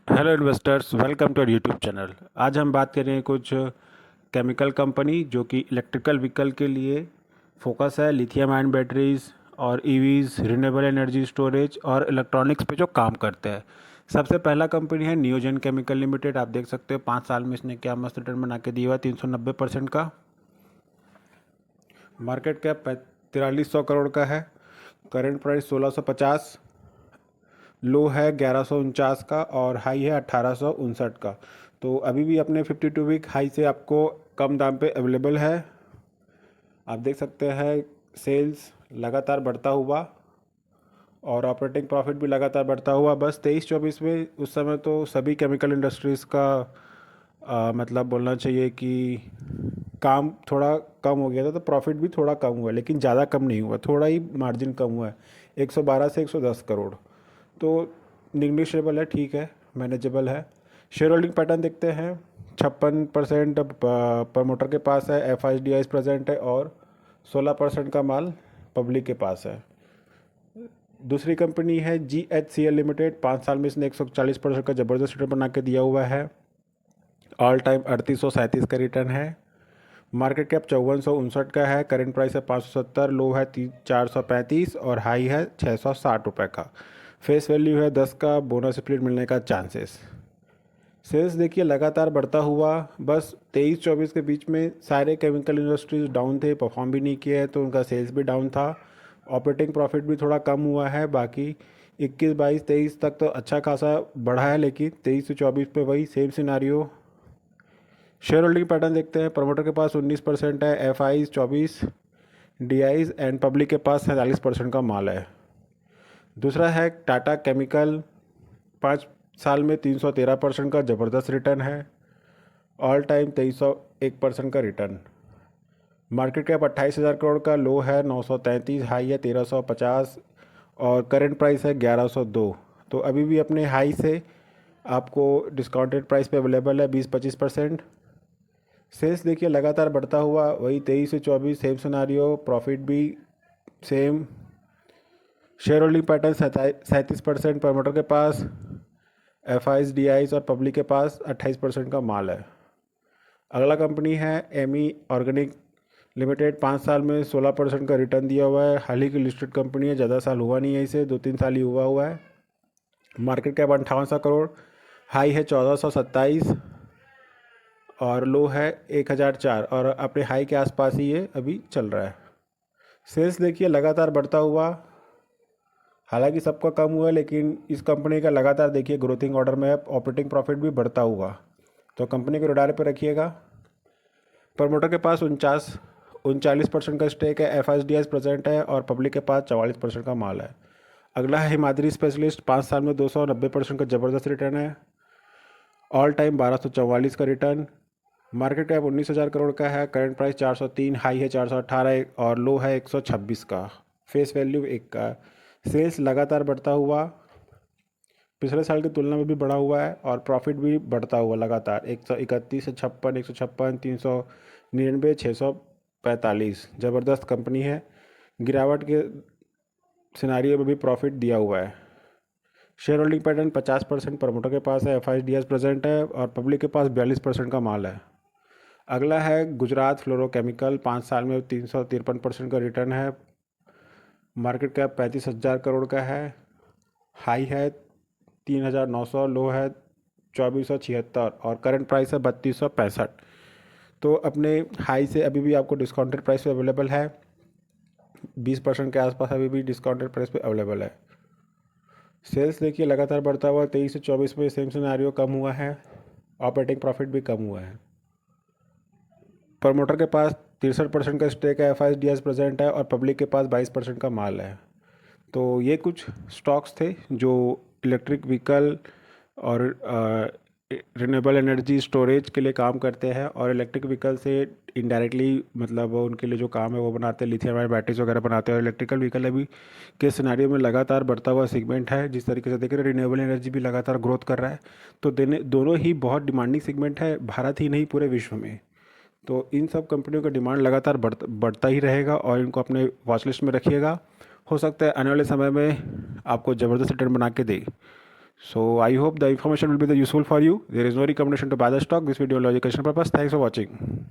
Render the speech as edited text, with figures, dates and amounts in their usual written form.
Hello investors, welcome to our YouTube channel. आज हम बात करेंगे कुछ केमिकल कंपनी जो कि इलेक्ट्रिकल व्हीकल के लिए फोकस है, लिथियम आयन बैटरीज और ईवीज, रिन्यूएबल एनर्जी स्टोरेज और इलेक्ट्रॉनिक्स पे जो काम करते हैं। सबसे पहला कंपनी है नियोजन केमिकल लिमिटेड। आप देख सकते हो 5 साल में इसने क्या मस्त रिटर्न बना के दिया हुआ है, 390% का। मार्केट कैप 4300 करोड़ का है। करेंट प्राइस 1650, लो है 1149 का और हाई है 1859 का। तो अभी भी अपने 52 वीक हाई से आपको कम दाम पे अवेलेबल है। आप देख सकते हैं सेल्स लगातार बढ़ता हुआ और ऑपरेटिंग प्रॉफिट भी लगातार बढ़ता हुआ। बस 23-24 में उस समय तो सभी केमिकल इंडस्ट्रीज़ का मतलब बोलना चाहिए कि काम थोड़ा कम हो गया था, तो प्रॉफिट भी थोड़ा कम हुआ है, लेकिन ज़्यादा कम नहीं हुआ, थोड़ा ही मार्जिन कम हुआ है, 112 से 110 करोड़। तो निग्लिजिबल है, ठीक है, मैनेजेबल है। शेयर होल्डिंग पैटर्न देखते हैं। 56% प्रमोटर के पास है, F I D eyes present है और 16% का माल पब्लिक के पास है। दूसरी कंपनी है G H C L limited. 5 साल में इसने 140% का ज़बरदस्त रिटर्न बना के दिया हुआ है। ऑल टाइम 3837 का रिटर्न है। मार्केट कैप 5459 का है। करेंट प्राइस है 570, लो है 435 और हाई है 660 रुपये का। फेस वैल्यू है 10 का। बोनस स्प्लिट मिलने का चांसेस। सेल्स देखिए लगातार बढ़ता हुआ। बस 23-24 के बीच में सारे केमिकल इंडस्ट्रीज डाउन थे, परफॉर्म भी नहीं किए, तो उनका सेल्स भी डाउन था। ऑपरेटिंग प्रॉफिट भी थोड़ा कम हुआ है। बाकी 21, 22, 23 तक तो अच्छा खासा बढ़ा है, लेकिन 23 से 24 पे वही same scenario. Share holding pattern देखते हैं। प्रमोटर के पास 19% है, F eyes 24, D eyes and public के पास 47% का माल है। दूसरा है टाटा केमिकल। 5 साल में 313% का ज़बरदस्त रिटर्न है। ऑल टाइम 2301% का रिटर्न। मार्केट कैप 28,000 करोड़ का, लो है 933, हाई है 1350 और करंट प्राइस है 1102। तो अभी भी अपने हाई से आपको डिस्काउंटेड प्राइस पे अवेलेबल है 20-25%। सेल्स देखिए लगातार बढ़ता हुआ, वही 23 से 24 सेम सिनारियो, प्रॉफिट भी same. Share holding pattern 37% promoter के पास, एफ आईज डी आईज और पब्लिक के पास 28% का माल है। अगला कंपनी है एमी ऑर्गेनिक लिमिटेड। 5 साल में 16% का रिटर्न दिया हुआ है। हाल ही की लिस्टेड कंपनी है, ज़्यादा साल हुआ नहीं है इसे, 2-3 साल ही हुआ है। मार्केट कैप 5800 करोड़, हाई है 1427 और लो है 1004 और अपने हाई के आसपास ही ये अभी चल रहा है। सेल्स देखिए लगातार बढ़ता हुआ, हालांकि सबका कम हुआ है, लेकिन इस कंपनी का लगातार देखिए ग्रोथिंग ऑर्डर में है। ऑपरेटिंग प्रॉफिट भी बढ़ता हुआ, तो कंपनी को रडार पर रखिएगा। प्रमोटर के पास 39% का स्टेक है, F S D S present है और पब्लिक के पास 44% का माल है। अगला है हिमाद्री स्पेशलिस्ट। 5 साल में 290% का ज़बरदस्त रिटर्न है। ऑल टाइम 1244 का रिटर्न। मार्केट कैप 19,000 करोड़ का है। करंट प्राइस 403, हाई है 418 और लो है 126 का। फेस वैल्यू 1 का। सेल्स लगातार बढ़ता हुआ, पिछले साल की तुलना में भी बढ़ा हुआ है और प्रॉफिट भी बढ़ता हुआ लगातार। 131 से 56, 156, 399, 645। ज़बरदस्त कंपनी है। गिरावट के सिनारियो में भी प्रॉफिट दिया हुआ है। शेयर होल्डिंग पैटर्न 50% प्रमोटर के पास है, F I D S present है और पब्लिक के पास 42% का माल है। अगला है गुजरात फ्लोरोकेमिकल। 5 साल में 353% का रिटर्न है। मार्केट कैप 35,000 करोड़ का है। हाई है 3,900, लो है 2,476 और करंट प्राइस है 3,265। तो अपने हाई से अभी भी आपको डिस्काउंटेड प्राइस पे अवेलेबल है। 20% के आसपास अभी भी डिस्काउंटेड प्राइस पे अवेलेबल है। सेल्स देखिए लगातार बढ़ता हुआ, 23 से 24 में सेम सिनारियो, कम हुआ है। ऑपरेटिंग प्रॉफिट भी कम हुआ है। प्रमोटर के पास 63% का स्टेक है, F I D S present है और पब्लिक के पास 22% का माल है। तो ये कुछ स्टॉक्स थे जो इलेक्ट्रिक व्हीकल और रिन्यूएबल एनर्जी स्टोरेज के लिए काम करते हैं और इलेक्ट्रिक व्हीकल से इनडायरेक्टली मतलब उनके लिए जो काम है वो बनाते हैं, लिथियम आयन बैटरीज वगैरह बनाते हैं। और इलेक्ट्रिकल व्हीकल अभी के सिनारियो में लगातार बढ़ता हुआ सेगमेंट है। जिस तरीके से देख रहे हैं रिन्यूएबल एनर्जी भी लगातार ग्रोथ कर रहा है, तो दोनों ही बहुत डिमांडिंग सेगमेंट है, भारत ही नहीं पूरे विश्व में। तो इन सब कंपनियों का डिमांड लगातार बढ़ता ही रहेगा और इनको अपने वॉच लिस्ट में रखिएगा। हो सकता है आने वाले समय में आपको ज़बरदस्त रिटर्न बना के दे। So I hope the information will be the useful for you. There is no recommendation to buy the stock. This video will educational purpose. Thanks for watching.